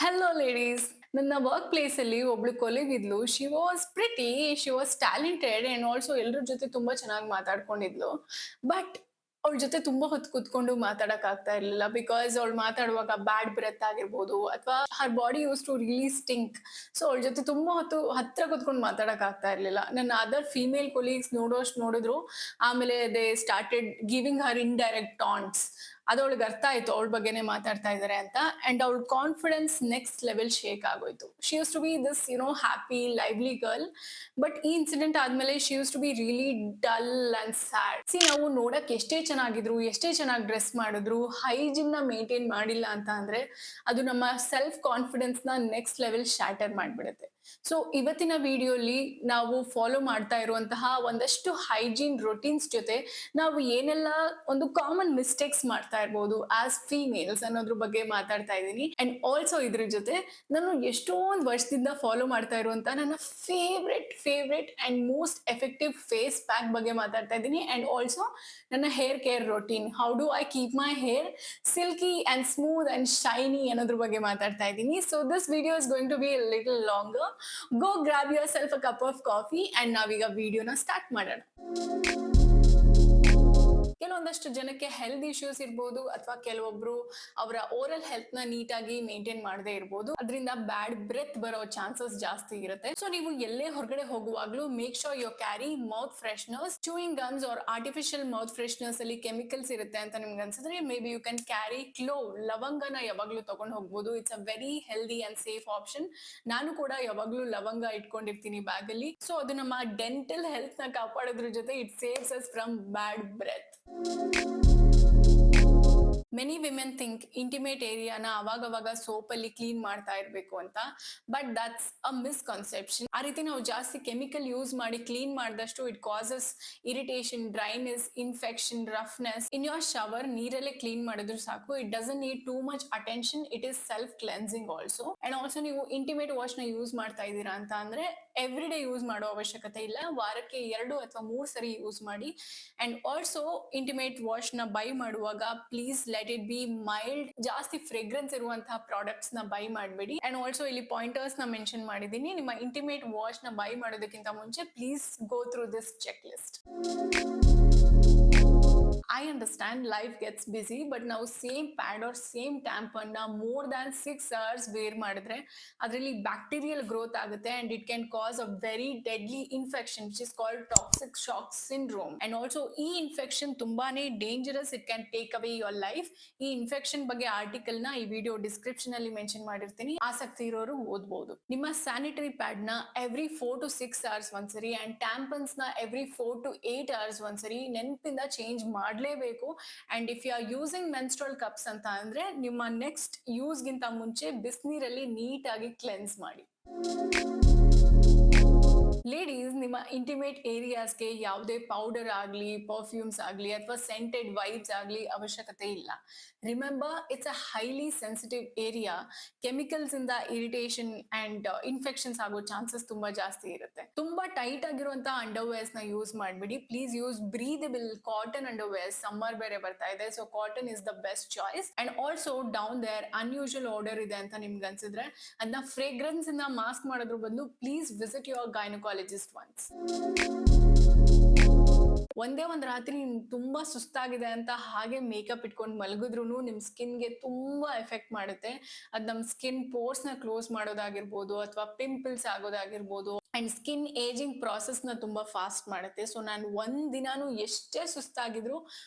Hello ladies. ನನ್ನ work place ಅಲ್ಲಿ ಒಬ್ಳು ಕೊಲೀಗ್ ಇದ್ಲು. She was pretty, she was talented and also ಎಲ್ರ ಜೊತೆ ತುಂಬಾ ಚೆನ್ನಾಗಿ ಮಾತಾಡ್ಕೊಂಡಿದ್ಲು. ಬಟ್ ಅವಳ ಜೊತೆ ತುಂಬಾ ಹೊತ್ತು ಕುತ್ಕೊಂಡು ಮಾತಾಡಕ್ ಆಗ್ತಾ ಇರ್ಲಿಲ್ಲ. ಬಿಕಾಸ್ ಅವಳು ಮಾತಾಡುವಾಗ ಬ್ಯಾಡ್ ಬ್ರೆತ್ ಆಗಿರ್ಬೋದು ಅಥವಾ her body use to release stink. So ಅವಳ ಜೊತೆ ತುಂಬಾ ಹೊತ್ತು ಹತ್ರ ಕುತ್ಕೊಂಡು ಮಾತಾಡಕ್ ಆಗ್ತಾ ಇರ್ಲಿಲ್ಲ. ನನ್ನ ಅದರ್ ಫೀಮೇಲ್ ಕೊಲೀಗ್ಸ್ ನೋಡೋಷ್ಟು ನೋಡಿದ್ರು. ಆಮೇಲೆ they started giving her indirect taunts. ಅದವಳಿಗೆ ಅರ್ಥ ಆಯ್ತು ಅವಳ ಬಗ್ಗೆನೇ ಮಾತಾಡ್ತಾ ಇದಾರೆ ಅಂತ. ಅಂಡ್ ಅವಳ ಕಾನ್ಫಿಡೆನ್ಸ್ ನೆಕ್ಸ್ಟ್ ಲೆವೆಲ್ ಶೇಕ್ ಆಗೋಯ್ತು. She use to be this happy lively girl. But ಈ ಇನ್ಸಿಡೆಂಟ್ ಆದ್ಮೇಲೆ she use to be really dull and sad. See, ನಾವು ನೋಡಕ್ ಎಷ್ಟೇ ಚೆನ್ನಾಗಿದ್ರು, ಎಷ್ಟೇ ಚೆನ್ನಾಗಿ ಡ್ರೆಸ್ ಮಾಡಿದ್ರು, ಹೈಜಿನ್ ನ ಮೇಂಟೈನ್ ಮಾಡಿಲ್ಲ ಅಂತ ಅಂದ್ರೆ ಅದು ನಮ್ಮ ಸೆಲ್ಫ್ ಕಾನ್ಫಿಡೆನ್ಸ್ ನ ನೆಕ್ಸ್ಟ್ ಲೆವೆಲ್ ಶಾಟರ್ ಮಾಡ್ಬಿಡುತ್ತೆ. ಸೊ ಇವತ್ತಿನ ವಿಡಿಯೋಲಿ ನಾವು ಫಾಲೋ ಮಾಡ್ತಾ ಇರುವಂತಹ ಒಂದಷ್ಟು ಹೈಜೀನ್ ರೊಟೀನ್ಸ್ ಜೊತೆ ನಾವು ಏನೆಲ್ಲ ಒಂದು ಕಾಮನ್ ಮಿಸ್ಟೇಕ್ಸ್ ಮಾಡ್ತಾ ಇರ್ಬೋದು ಆಸ್ ಫೀಮೇಲ್ಸ್ ಅನ್ನೋದ್ರ ಬಗ್ಗೆ ಮಾತಾಡ್ತಾ ಇದ್ದೀನಿ. ಅಂಡ್ ಆಲ್ಸೋ ಇದ್ರ ಜೊತೆ ನಾನು ಎಷ್ಟೊಂದು ವರ್ಷದಿಂದ ಫಾಲೋ ಮಾಡ್ತಾ ಇರುವಂತ ನನ್ನ favourite and most effective face pack ಬಗ್ಗೆ ಮಾತಾಡ್ತಾ ಇದ್ದೀನಿ. ಅಂಡ್ ಆಲ್ಸೋ ನನ್ನ hair care routine, how do I keep my hair silky and smooth and shiny ಅನ್ನೋದ್ರ ಬಗ್ಗೆ ಮಾತಾಡ್ತಾ ಇದ್ದೀನಿ. So this video is going to be little longer. Go grab yourself a cup of coffee and ನಾವೀಗ ವಿಡಿಯೋನ start ಮಾಡೋಣ. ಕೆಲವೊಂದಷ್ಟು ಜನಕ್ಕೆ health issues ಇರ್ಬೋದು ಅಥವಾ ಕೆಲವೊಬ್ರು ಅವರ ಓರಲ್ ಹೆಲ್ತ್ ನ ನೀಟಾಗಿ ಮೇಂಟೈನ್ ಮಾಡದೇ ಇರ್ಬೋದು. ಅದರಿಂದ ಬ್ಯಾಡ್ ಬ್ರೆತ್ ಬರೋ ಚಾನ್ಸಸ್ ಜಾಸ್ತಿ ಇರುತ್ತೆ. ಸೊ ನೀವು ಎಲ್ಲೇ ಹೊರಗಡೆ ಹೋಗುವಾಗ್ಲೂ make sure you carry mouth fresheners. Chewing gums or artificial mouth fresheners ಅಲ್ಲಿ ಕೆಮಿಕಲ್ಸ್ ಇರುತ್ತೆ ಅಂತ ನಿಮ್ಗೆ ಅನ್ಸಿದ್ರೆ may be you can carry clove, ಲವಂಗನ ಯಾವಾಗ್ಲೂ ತಗೊಂಡು ಹೋಗ್ಬೋದು. It's a very healthy and safe option. ನಾನು ಕೂಡ ಯಾವಾಗ್ಲೂ ಲವಂಗ ಇಟ್ಕೊಂಡಿರ್ತೀನಿ ಬ್ಯಾಗ್ ಅಲ್ಲಿ. ಸೊ ಅದು ನಮ್ಮ ಡೆಂಟಲ್ ಹೆಲ್ತ್ ನ ಕಾಪಾಡೋದ್ರ ಜೊತೆ it saves us from bad breath. Many women think intimate ಏರಿಯಾನ ಅವಾಗವಾಗ ಸೋಪ್ ಅಲ್ಲಿ ಕ್ಲೀನ್ ಮಾಡ್ತಾ ಇರ್ಬೇಕು ಅಂತ. But that's a misconception. ಆ ರೀತಿ ನಾವು ಜಾಸ್ತಿ ಕೆಮಿಕಲ್ ಯೂಸ್ ಮಾಡಿ ಕ್ಲೀನ್ ಮಾಡಿದಷ್ಟು it causes irritation, dryness, infection, roughness. In your shower ನೀರಲ್ಲೇ ಕ್ಲೀನ್ ಮಾಡಿದ್ರು ಸಾಕು. It doesn't need too much attention. It is self cleansing also. And also ನೀವು ಇಂಟಿಮೇಟ್ ವಾಶ್ ನ ಯೂಸ್ ಮಾಡ್ತಾ ಇದ್ದೀರಾ ಅಂತ ಅಂದ್ರೆ ಎವ್ರಿ ಡೇ ಯೂಸ್ ಮಾಡೋ ಅವಶ್ಯಕತೆ ಇಲ್ಲ. ವಾರಕ್ಕೆ 2 ಅಥವಾ 3 ಸರಿ ಯೂಸ್ ಮಾಡಿ. ಅಂಡ್ ಆಲ್ಸೋ ಇಂಟಿಮೇಟ್ ವಾಶ್ ನ ಬೈ ಮಾಡುವಾಗ please let it be mild. ಜಾಸ್ತಿ ಫ್ರೇಗ್ರೆನ್ಸ್ ಇರುವಂತಹ ಪ್ರಾಡಕ್ಟ್ಸ್ ನ ಬೈ ಮಾಡಬೇಡಿ. ಅಂಡ್ ಆಲ್ಸೋ ಇಲ್ಲಿ ಪಾಯಿಂಟರ್ಸ್ ನ ಮೆನ್ಷನ್ ಮಾಡಿದೀನಿ. ನಿಮ್ಮ ಇಂಟಿಮೇಟ್ ವಾಶ್ ನ ಬೈ ಮಾಡೋದಕ್ಕಿಂತ ಮುಂಚೆ please go through this check list. I understand life gets busy, but ನಾವು same pad or same tampon ನ ಮೋರ್ ದ್ಯಾನ್ 6 hours ವೇರ್ ಮಾಡಿದ್ರೆ ಅದರಲ್ಲಿ ಬ್ಯಾಕ್ಟೀರಿಯಲ್ ಗ್ರೋತ್ ಆಗುತ್ತೆ and it can cos a very deadly infection which is called toxic shock syndrome. And also ಈ infection ತುಂಬಾನೇ dangerous. It can take away your life. ಈ infection ಬಗ್ಗೆ article ನ ಈ video description ಅಲ್ಲಿ ಮೆನ್ಷನ್ ಮಾಡಿರ್ತೀನಿ. ಆಸಕ್ತಿ ಇರೋರು ಓದಬಹುದು. ನಿಮ್ಮ ಸ್ಯಾನಿಟರಿ ಪ್ಯಾಡ್ ನ ಎವ್ರಿ 4 to 6 hours ಒಂದ್ಸರಿ ಅಂಡ್ ಟ್ಯಾಂಪನ್ಸ್ ನ ಎವ್ರಿ 4 to 8 hours ಒಂದ್ಸರಿ ನೆನಪಿಂದ ಚೇಂಜ್ ಮಾಡಲೇಬೇಕು. And if you are using menstrual cups ಅಂತ ಅಂದ್ರೆ ನಿಮ್ಮ ನೆಕ್ಸ್ಟ್ ಯೂಸ್ ಗಿಂತ ಮುಂಚೆ ಬಿಸಿನೀರಲ್ಲಿ ನೀಟಾಗಿ ಕ್ಲೆನ್ಸ್ ಮಾಡಿ. ಲೇಡೀಸ್, ನಿಮ್ಮ ಇಂಟಿಮೇಟ್ ಏರಿಯಾಸ್ಗೆ ಯಾವುದೇ ಪೌಡರ್ ಆಗಲಿ, ಪರ್ಫ್ಯೂಮ್ಸ್ ಆಗಲಿ ಅಥವಾ ಸೆಂಟೆಡ್ ವೈಬ್ಸ್ ಆಗಲಿ ಅವಶ್ಯಕತೆ ಇಲ್ಲ. Remember, it's a highly sensitive area. Chemicals ಇಂದ ಇರಿಟೇಷನ್ ಅಂಡ್ ಇನ್ಫೆಕ್ಷನ್ಸ್ ಆಗೋ ಚಾನ್ಸಸ್ ತುಂಬಾ ಜಾಸ್ತಿ ಇರುತ್ತೆ. ತುಂಬಾ ಟೈಟ್ ಆಗಿರುವಂತಹ ಅಂಡರ್ವೇರ್ಸ್ ನ ಯೂಸ್ ಮಾಡಬೇಡಿ. Please use breathable cotton underwears. Summer ಬೇರೆ ಬರ್ತಾ ಇದೆ, so cotton is the best choice. And also down there unusual odour ಇದೆ ಅಂತ ನಿಮ್ಗೆ ಅನ್ಸಿದ್ರೆ ಅದನ್ನ ಫ್ರೇಗ್ರೆನ್ಸ್ ಇಂದ ಮಾಸ್ಕ್ ಮಾಡೋದ್ರ ಬದಲು please visit your gynaecologist once. ಒಂದೇ ಒಂದ್ ರಾತ್ರಿ ನಿಮ್ಗೆ ತುಂಬಾ ಸುಸ್ತಾಗಿದೆ ಅಂತ ಹಾಗೆ ಮೇಕಪ್ ಇಟ್ಕೊಂಡು ಮಲಗಿದ್ರು ನಿಮ್ ಸ್ಕಿನ್ಗೆ ತುಂಬಾ ಎಫೆಕ್ಟ್ ಮಾಡುತ್ತೆ. ಅದ್ ನಮ್ ಸ್ಕಿನ್ ಪೋರ್ಸ್ ನ ಕ್ಲೋಸ್ ಮಾಡೋದಾಗಿರ್ಬೋದು ಅಥವಾ ಪಿಂಪಲ್ಸ್ ಆಗೋದಾಗಿರ್ಬೋದು. ಅಂಡ್ ಸ್ಕಿನ್ ಏಜಿಂಗ್ ಪ್ರಾಸೆಸ್ ನ ತುಂಬಾ ಫಾಸ್ಟ್ ಮಾಡುತ್ತೆ. ಸೊ ನಾನು ಒಂದ್ ದಿನಾನು ಎಷ್ಟೇ ಸುಸ್ತಾಗಿದ್ರು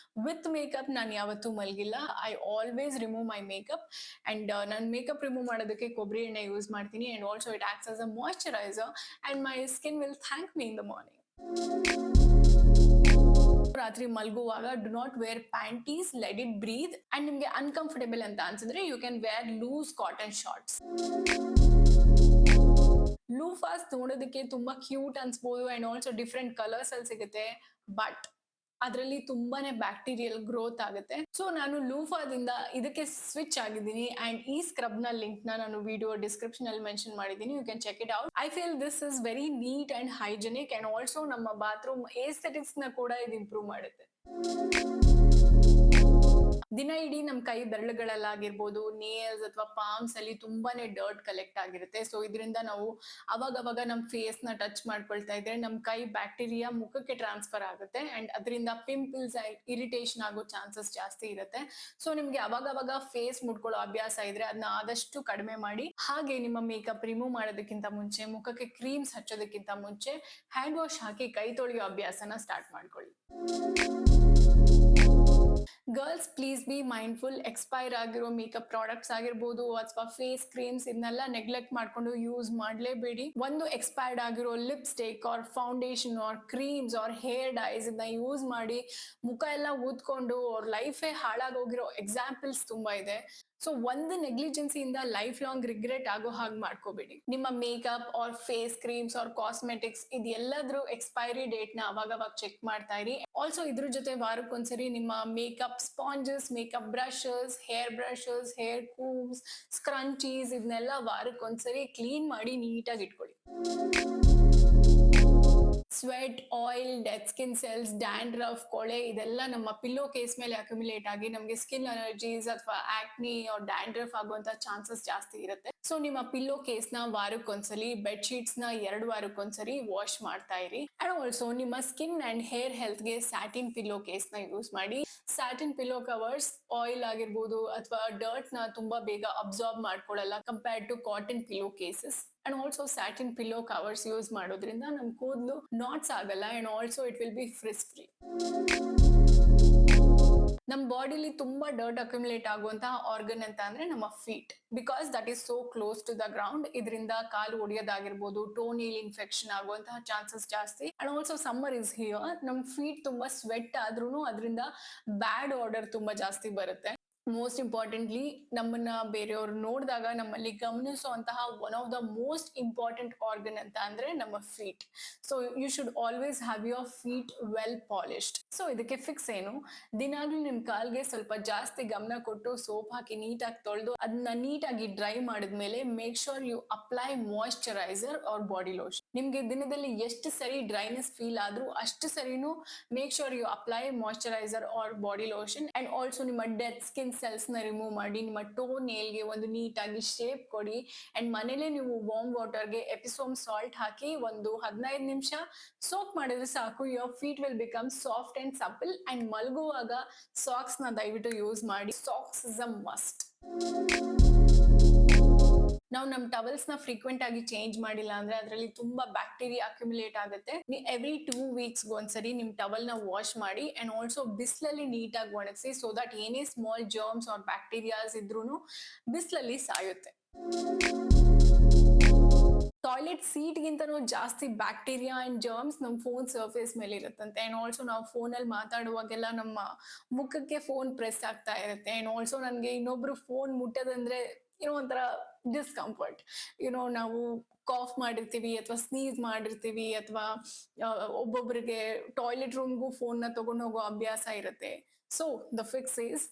ವಿತ್ ಮೇಕಪ್ ನಾನು ಯಾವತ್ತೂ ಮಲಗಿಲ್ಲ. I always remove my makeup. And ನಾನು ಮೇಕಪ್ ರಿಮೂವ್ ಮಾಡೋದಕ್ಕೆ ಕೊಬ್ಬರಿ ಎಣ್ಣೆ ಯೂಸ್ ಮಾಡ್ತೀನಿ. And also it acts as a moisturiser and my skin will thank me in the morning. ರಾತ್ರಿ ಮಲಗುವಾಗ do not wear panties, let it breathe. And ನಿಮ್ಗೆ uncomfortable ಅಂತ ಅನ್ಸಿದ್ರೆ you can wear loose cotton shorts. Loofahs ನೋಡೋದಕ್ಕೆ ತುಂಬಾ cute ಅನ್ಸ್ಬೋದು and also different colours ಅಲ್ಲಿ ಸಿಗುತ್ತೆ. ಬಟ್ ಅದರಲ್ಲಿ ತುಂಬಾನೇ ಬ್ಯಾಕ್ಟೀರಿಯಲ್ ಗ್ರೋತ್ ಆಗುತ್ತೆ. ಸೊ ನಾನು ಲೂಫಾದಿಂದ ಇದಕ್ಕೆ ಸ್ವಿಚ್ ಆಗಿದ್ದೀನಿ. ಅಂಡ್ ಈ ಸ್ಕ್ರಬ್ ನ ಲಿಂಕ್ ನಾನು ವಿಡಿಯೋ ಡಿಸ್ಕ್ರಿಪ್ಷನ್ ಅಲ್ಲಿ ಮೆನ್ಷನ್ ಮಾಡಿದ್ದೀನಿ. You can check it out. I feel this is very neat and hygienic and also ನಮ್ಮ ಬಾತ್ರೂಮ್ ಏಸ್ಥೆಟಿಕ್ಸ್ ನ ಕೂಡ ಇದು ಇಂಪ್ರೂವ್ ಮಾಡುತ್ತೆ. ದಿನ ಇಡೀ ನಮ್ ಕೈ ಬೆರಳುಗಳಲ್ಲಾಗಿರ್ಬೋದು, ನೇಲ್ಸ್ ಅಥವಾ ಪಾಮ್ಸ್ ಅಲ್ಲಿ ತುಂಬಾನೇ ಡರ್ಟ್ ಕಲೆಕ್ಟ್ ಆಗಿರುತ್ತೆ. ಸೊ ಇದರಿಂದ ನಾವು ಅವಾಗ ನಮ್ ಫೇಸ್ ನ ಟಚ್ ಮಾಡ್ಕೊಳ್ತಾ ಇದ್ರೆ ನಮ್ ಕೈ ಬ್ಯಾಕ್ಟೀರಿಯಾ ಮುಖಕ್ಕೆ ಟ್ರಾನ್ಸ್ಫರ್ ಆಗುತ್ತೆ ಅಂಡ್ ಅದರಿಂದ ಪಿಂಪಲ್ಸ್ ಇರಿಟೇಷನ್ ಆಗೋ ಚಾನ್ಸಸ್ ಜಾಸ್ತಿ ಇರುತ್ತೆ. ಸೊ ನಿಮ್ಗೆ ಅವಾಗ ಫೇಸ್ ಮುಟ್ಕೊಳ್ಳೋ ಅಭ್ಯಾಸ ಇದ್ರೆ ಅದನ್ನ ಆದಷ್ಟು ಕಡಿಮೆ ಮಾಡಿ. ಹಾಗೆ ನಿಮ್ಮ ಮೇಕಪ್ ರಿಮೂವ್ ಮಾಡೋದಕ್ಕಿಂತ ಮುಂಚೆ, ಮುಖಕ್ಕೆ ಕ್ರೀಮ್ಸ್ ಹಚ್ಚೋದಕ್ಕಿಂತ ಮುಂಚೆ ಹ್ಯಾಂಡ್ ವಾಶ್ ಹಾಕಿ ಕೈ ತೊಳೆಯೋ ಅಭ್ಯಾಸನ ಸ್ಟಾರ್ಟ್ ಮಾಡ್ಕೊಳ್ಳಿ. Girls please be mindful. Expire ಆಗಿರೋ ಮೇಕಪ್ ಪ್ರಾಡಕ್ಟ್ಸ್ ಆಗಿರ್ಬೋದು ಅಥವಾ ಫೇಸ್ ಕ್ರೀಮ್ಸ್ ಇದನ್ನೆಲ್ಲ ನೆಗ್ಲೆಕ್ಟ್ ಮಾಡ್ಕೊಂಡು ಯೂಸ್ ಮಾಡಲೇಬೇಡಿ. ಒಂದು ಎಕ್ಸ್ಪೈರ್ಡ್ ಆಗಿರೋ lipstick or foundation or creams or hair dyes ಇದನ್ನ ಯೂಸ್ ಮಾಡಿ ಮುಖ ಎಲ್ಲ ಊದ್ಕೊಂಡು ಅವ್ರ ಲೈಫೇ ಹಾಳಾಗೋಗಿರೋ ಎಕ್ಸಾಂಪಲ್ಸ್ ತುಂಬಾ ಇದೆ. ಸೊ ಒಂದು ನೆಗ್ಲಿಜೆನ್ಸಿಯಿಂದ ಲೈಫ್ ಲಾಂಗ್ ರಿಗ್ರೆಟ್ ಆಗೋ ಹಾಗೆ ಮಾಡ್ಕೋಬೇಡಿ. ನಿಮ್ಮ makeup or face creams or cosmetics ಇದೆಲ್ಲದ್ರೂ ಎಕ್ಸ್ಪೈರಿ ಡೇಟ್ ನ ಅವಾಗ ಚೆಕ್ ಮಾಡ್ತಾ ಇರಿ. ಆಲ್ಸೋ ಇದ್ರ ಜೊತೆ ವಾರಕ್ಕೊಂದ್ಸರಿ ನಿಮ್ಮ makeup sponges, makeup brushes, hair ಕೂಮ್ಸ್, ಸ್ಕ್ರಂಚೀಸ್ ಇದನ್ನೆಲ್ಲ ವಾರಕ್ಕೊಂದ್ಸರಿ ಕ್ಲೀನ್ ಮಾಡಿ ನೀಟಾಗಿ ಇಟ್ಕೊಳ್ಳಿ. Sweat, oil, dead skin cells, dandruff, ಕೊಳೆ ಇದೆಲ್ಲ ನಮ್ಮ ಪಿಲ್ಲೋ ಕೇಸ್ ಮೇಲೆ ಅಕ್ಯುಮುಲೇಟ್ ಆಗಿ ನಮಗೆ ಸ್ಕಿನ್ ಅಲರ್ಜೀಸ್ ಅಥವಾ ಆಕ್ನಿ ಆರ್ ಡ್ಯಾಂಡ್ರಫ್ ಆಗುವಂತ ಚಾನ್ಸಸ್ ಜಾಸ್ತಿ ಇರುತ್ತೆ. ಸೊ ನಿಮ್ಮ ಪಿಲ್ಲೋ ಕೇಸ್ ನ ವಾರಕ್ಕೊಂದ್ಸಲಿ, ಬೆಡ್ ಶೀಟ್ಸ್ ನ 2 ವಾರಕ್ಕೊಂದ್ಸರಿ ವಾಶ್ ಮಾಡ್ತಾ ಇರಿ. ಅಂಡ್ ಆಲ್ಸೋ ನಿಮ್ಮ ಸ್ಕಿನ್ ಅಂಡ್ ಹೇರ್ ಹೆಲ್ತ್ ಗೆ ಸ್ಯಾಟಿನ್ ಪಿಲ್ಲೋ ಕೇಸ್ ನ ಯೂಸ್ ಮಾಡಿ. ಸ್ಯಾಟಿನ್ ಪಿಲ್ಲೋ ಕವರ್ಸ್ ಆಯಿಲ್ ಆಗಿರ್ಬೋದು ಅಥವಾ ಡರ್ಟ್ ನ ತುಂಬಾ ಬೇಗ ಅಬ್ಸಾರ್ಬ್ ಮಾಡ್ಕೊಳ್ಳಲ್ಲ compared to cotton pillow cases. And also satin pillow covers use ಮಾಡೋದ್ರಿಂದ ನಮ್ ಕೂದಲು ನಾಟ್ಸ್ ಆಗಲ್ಲ and also it will be frizz free. ನಮ್ಮ ಬಾಡಿಲಿ ತುಂಬಾ ಡರ್ಟ್ ಅಕ್ಯುಮುಲೇಟ್ ಆಗುವಂತಹ ಆರ್ಗನ್ ಅಂತ ಅಂದ್ರೆ ನಮ್ಮ feet, because that is so close to the ground. ಇದರಿಂದ ಕಾಲು ಒಡೆಯೋದಾಗಿರ್ಬೋದು, ಟೋನಿಲ್ ಇನ್ಫೆಕ್ಷನ್ ಆಗುವಂತಹ ಚಾನ್ಸಸ್ ಜಾಸ್ತಿ. And also summer is here. ನಮ್ ಫೀಟ್ ತುಂಬಾ ಸ್ವೆಟ್ ಆದ್ರೂ ಅದರಿಂದ ಬ್ಯಾಡ್ ಆರ್ಡರ್ ತುಂಬಾ ಜಾಸ್ತಿ ಬರುತ್ತೆ. ಮೋಸ್ಟ್ ಇಂಪಾರ್ಟೆಂಟ್ಲಿ ನಮ್ಮನ್ನ ಬೇರೆಯವ್ರು ನೋಡಿದಾಗ ನಮ್ಮಲ್ಲಿ ಗಮನಿಸುವಂತಹ one of the most important organ ಅಂತ ಅಂದ್ರೆ ನಮ್ಮ feet. So you should always have your feet well polished. So ಇದಕ್ಕೆ ಫಿಕ್ಸ್ ಏನು, ದಿನಾಗ್ಲೂ ನಿಮ್ ಕಾಲ್ಗೆ ಸ್ವಲ್ಪ ಜಾಸ್ತಿ ಗಮನ ಕೊಟ್ಟು ಸೋಪ್ ಹಾಕಿ ನೀಟಾಗಿ ತೊಳೆದು ಅದನ್ನ ನೀಟಾಗಿ ಡ್ರೈ ಮಾಡಿದ್ಮೇಲೆ make sure you apply moisturiser or body lotion. ನಿಮ್ಗೆ ದಿನದಲ್ಲಿ ಎಷ್ಟು ಸರಿ ಡ್ರೈನೆಸ್ ಫೀಲ್ ಆದ್ರೂ ಅಷ್ಟು ಸರಿನೂ make sure you apply moisturiser or body lotion. And also ನಿಮ್ಮ ಡೆಡ್ ಸ್ಕಿನ್ ಸೆಲ್ಸ್ ನ ರಿಮೂವ್ ಮಾಡಿ ನಿಮ್ಮ ಟೋ ನೇಲ್ಗೆ ಒಂದು ನೀಟಾಗಿ ಶೇಪ್ ಕೊಡಿ. ಅಂಡ್ ಮನೇಲೆ ನೀವು ವಾರ್ಮ್ ವಾಟರ್ಗೆ ಎಪಿಸೋಮ್ ಸಾಲ್ಟ್ ಹಾಕಿ ಒಂದು 15 ನಿಮಿಷ ಸೋಕ್ ಮಾಡಿದ್ರೆ ಸಾಕು. Your feet will become soft and supple. And ಮಲಗುವಾಗ ಸಾಕ್ಸ್ ನ ದಯವಿಟ್ಟು ಯೂಸ್ ಮಾಡಿ. Socks is a must. ನಾವು ನಮ್ ಟವಲ್ಸ್ ನ ಫ್ರೀಕ್ವೆಂಟ್ ಆಗಿ ಚೇಂಜ್ ಮಾಡಿಲ್ಲ ಅಂದ್ರೆ ಅದರಲ್ಲಿ ತುಂಬಾ ಬ್ಯಾಕ್ಟೀರಿಯಾ ಅಕ್ಯುಮುಲೇಟ್ ಆಗುತ್ತೆ. ಎವ್ರಿ 2 ವೀಕ್ಸ್ ಒಂದ್ಸರಿ ನಿಮ್ ಟವಲ್ ನ ವಾಶ್ ಮಾಡಿ ಅಂಡ್ ಆಲ್ಸೋ ಬಿಸಿಲಲ್ಲಿ ನೀಟಾಗಿ ಒಣಗಿಸಿ. ಸೊ ದಟ್ ಏನೇ ಸ್ಮಾಲ್ ಜರ್ಮ್ಸ್ ಆರ್ ಬ್ಯಾಕ್ಟೀರಿಯಾಸ್ ಇದ್ರೂ ಬಿಸಿಲಲ್ಲಿ ಸಾಯುತ್ತೆ. ಟಾಯ್ಲೆಟ್ ಸೀಟ್ ಗಿಂತನೂ ಜಾಸ್ತಿ ಬ್ಯಾಕ್ಟೀರಿಯಾ ಅಂಡ್ ಜರ್ಮ್ಸ್ ನಮ್ ಫೋನ್ ಸರ್ಫೇಸ್ ಮೇಲೆ ಇರುತ್ತಂತೆ. ಅಂಡ್ ಆಲ್ಸೋ ನಾವು ಫೋನ್ ಅಲ್ಲಿ ಮಾತಾಡುವಾಗೆಲ್ಲ ನಮ್ಮ ಮುಖಕ್ಕೆ ಫೋನ್ ಪ್ರೆಸ್ ಆಗ್ತಾ ಇರುತ್ತೆ. ಅಂಡ್ ಆಲ್ಸೋ ನನ್ಗೆ ಇನ್ನೊಬ್ರು ಫೋನ್ ಮುಟ್ಟೋದಂದ್ರೆ ಏನೋ ಒಂಥರ ಡಿಸ್ಕಂಫರ್ಟ್. ನಾವು ಕಾಫ್ ಮಾಡಿರ್ತೀವಿ ಅಥವಾ ಸ್ನೀಸ್ ಮಾಡಿರ್ತೀವಿ ಅಥವಾ ಒಬ್ಬೊಬ್ರಿಗೆ ಟಾಯ್ಲೆಟ್ ರೂಮ್ಗೂ ಫೋನ್ ನ ತಗೊಂಡು ಹೋಗೋ ಅಭ್ಯಾಸ ಇರುತ್ತೆ. ಸೊ ದ ಫಿಕ್ಸ್ ಈಸ್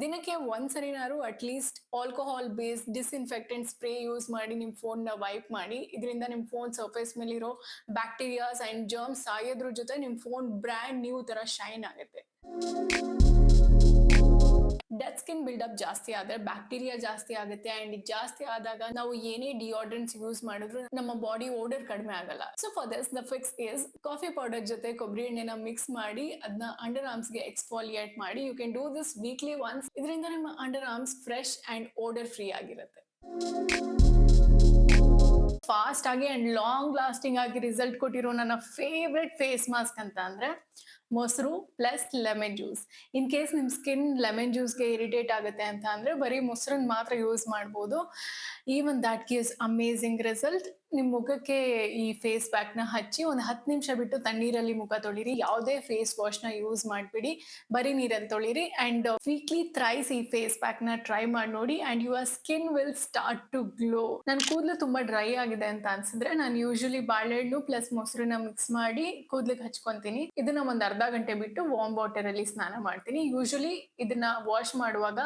ದಿನಕ್ಕೆ ಒಂದ್ಸರಿನಾರು at least alcohol based disinfectant spray use ಮಾಡಿ ನಿಮ್ ಫೋನ್ ನ ವೈಪ್ ಮಾಡಿ. ಇದರಿಂದ ನಿಮ್ ಫೋನ್ ಸರ್ಫೇಸ್ ಮೇಲಿರೋ ಬ್ಯಾಕ್ಟೀರಿಯಾಸ್ ಅಂಡ್ ಜರ್ಮ್ಸ್ ಸಾಯೋದ್ರ ಜೊತೆ ನಿಮ್ ಫೋನ್ ಬ್ರ್ಯಾಂಡ್ ನ್ಯೂ ತರ ಶೈನ್ ಆಗುತ್ತೆ. ಡೆಡ್ ಸ್ಕಿನ್ ಬಿಲ್ಡಪ್ ಜಾಸ್ತಿ ಆದ್ರೆ ಬ್ಯಾಕ್ಟೀರಿಯಾ ಜಾಸ್ತಿ ಆಗುತ್ತೆ ಅಂಡ್ ಜಾಸ್ತಿ ಆದಾಗ ನಾವು ಏನೇ ಡಿಯೋಡ್ರೆಂಟ್ಸ್ ಯೂಸ್ ಮಾಡಿದ್ರು ನಮ್ಮ ಬಾಡಿ ಓಡರ್ ಕಡಿಮೆ ಆಗಲ್ಲ. So for this the fix is coffee powder ಜೊತೆ ಕೊಬ್ಬರಿ ಎಣ್ಣೆನ ಮಿಕ್ಸ್ ಮಾಡಿ ಅದನ್ನ ಅಂಡರ್ ಆರ್ಮ್ಸ್ ಗೆ ಎಕ್ಸ್ಫೋಲಿಯೇಟ್ ಮಾಡಿ. You can do this weekly once. ಇದರಿಂದ ನಿಮ್ಮ under arms fresh and odour free ಆಗಿರುತ್ತೆ. ಫಾಸ್ಟ್ ಆಗಿ ಅಂಡ್ ಲಾಂಗ್ ಲಾಸ್ಟಿಂಗ್ ಆಗಿ ರಿಸಲ್ಟ್ ಕೊಟ್ಟಿರೋ ನನ್ನ ಫೇವ್ರೆಟ್ ಫೇಸ್ ಮಾಸ್ಕ್ ಅಂತ ಅಂದ್ರೆ ಮೊಸರು plus lemon juice. In case ನಿಮ್ ಸ್ಕಿನ್ ಲೆಮನ್ ಜ್ಯೂಸ್ಗೆ ಇರಿಟೇಟ್ ಆಗುತ್ತೆ ಅಂತ ಅಂದ್ರೆ ಬರೀ ಮೊಸರನ್ನ ಮಾತ್ರ ಯೂಸ್ ಮಾಡ್ಬೋದು. Even that gives amazing result. ನಿಮ್ ಮುಖಕ್ಕೆ ಈ ಫೇಸ್ ಪ್ಯಾಕ್ ನ ಹಚ್ಚಿ ಒಂದು 10 ನಿಮಿಷ ಬಿಟ್ಟು ತಣ್ಣೀರಲ್ಲಿ ಮುಖ ತೊಳಿರಿ. ಯಾವುದೇ ಫೇಸ್ ವಾಶ್ ನ ಯೂಸ್ ಮಾಡ್ಬಿಡಿ, ಬರೀ ನೀರಲ್ಲಿ ತೊಳಿರಿ. ಅಂಡ್ ವೀಕ್ಲಿ ಥ್ರೈಸ್ ಈ ಫೇಸ್ ಪ್ಯಾಕ್ ನ ಟ್ರೈ ಮಾಡಿ ನೋಡಿ and your skin will start to glow. ನನ್ ಕೂದಲು ತುಂಬಾ ಡ್ರೈ ಆಗಿದೆ ಅಂತ ಅನ್ಸಿದ್ರೆ ನಾನು ಯೂಶಲಿ ಬಾಳೆಹಣ್ಣು ಪ್ಲಸ್ ಮೊಸರನ್ನ ಮಿಕ್ಸ್ ಮಾಡಿ ಕೂದಲಿಗೆ ಹಚ್ಕೊಂತೀನಿ. ಇದನ್ನ ಒಂದ್ ಅರ್ಧ ಗಂಟೆ ಬಿಟ್ಟು ವಾರ್ಮ್ ವಾಟರ್ ಅಲ್ಲಿ ಸ್ನಾನ ಮಾಡ್ತೀನಿ. ಯೂಶಲಿ ಇದನ್ನ ವಾಶ್ ಮಾಡುವಾಗ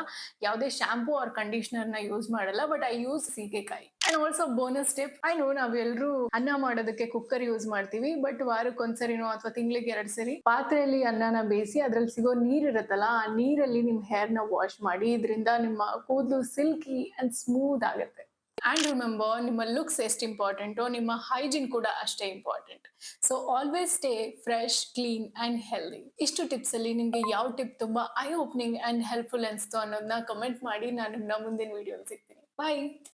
ಯಾವುದೇ ಶಾಂಪೂ ಆರ್ ಕಂಡೀಷನರ್ ನ ಯೂಸ್ ಮಾಡಲ್ಲ, but I use seegekai. And also bonus tip, I know ನಾವೆಲ್ಲರೂ ಅನ್ನ ಮಾಡೋದಕ್ಕೆ ಕುಕ್ಕರ್ ಯೂಸ್ ಮಾಡ್ತೀವಿ, ಬಟ್ ವಾರಕ್ಕೊಂದ್ಸರಿನೋ ಅಥವಾ ತಿಂಗಳಿಗೆ 2 ಸರಿ ಪಾತ್ರೆಯಲ್ಲಿ ಅನ್ನನ ಬೇಯಿಸಿ ಅದ್ರಲ್ಲಿ ಸಿಗೋ ನೀರ್ ಇರುತ್ತಲ್ಲ, ಆ ನೀರಲ್ಲಿ ನಿಮ್ ಹೇರ್ ನ ವಾಶ್ ಮಾಡಿ. ಇದರಿಂದ ನಿಮ್ಮ ಕೂದಲು ಸಿಲ್ಕಿ ಅಂಡ್ ಸ್ಮೂತ್ ಆಗುತ್ತೆ. ಅಂಡ್ ರಿಮೆಂಬರ್, ನಿಮ್ಮ ಲುಕ್ಸ್ ಎಷ್ಟು ಇಂಪಾರ್ಟೆಂಟೋ ನಿಮ್ಮ ಹೈಜಿನ್ ಕೂಡ ಅಷ್ಟೇ important. So always stay fresh, clean and healthy. ಇಷ್ಟು ಟಿಪ್ಸ್ ಅಲ್ಲಿ ನಿಮ್ಗೆ ಯಾವ ಟಿಪ್ ತುಂಬಾ ಐ ಓಪನಿಂಗ್ ಅಂಡ್ ಹೆಲ್ಪ್ಫುಲ್ ಅನ್ಸ್ತು ಅನ್ನೋದನ್ನ ಕಮೆಂಟ್ ಮಾಡಿ. ನಾನು ನಿಮ್ನ ಮುಂದಿನ ವಿಡಿಯೋ ಸಿಗ್ತೀನಿ. ಬಾಯ್.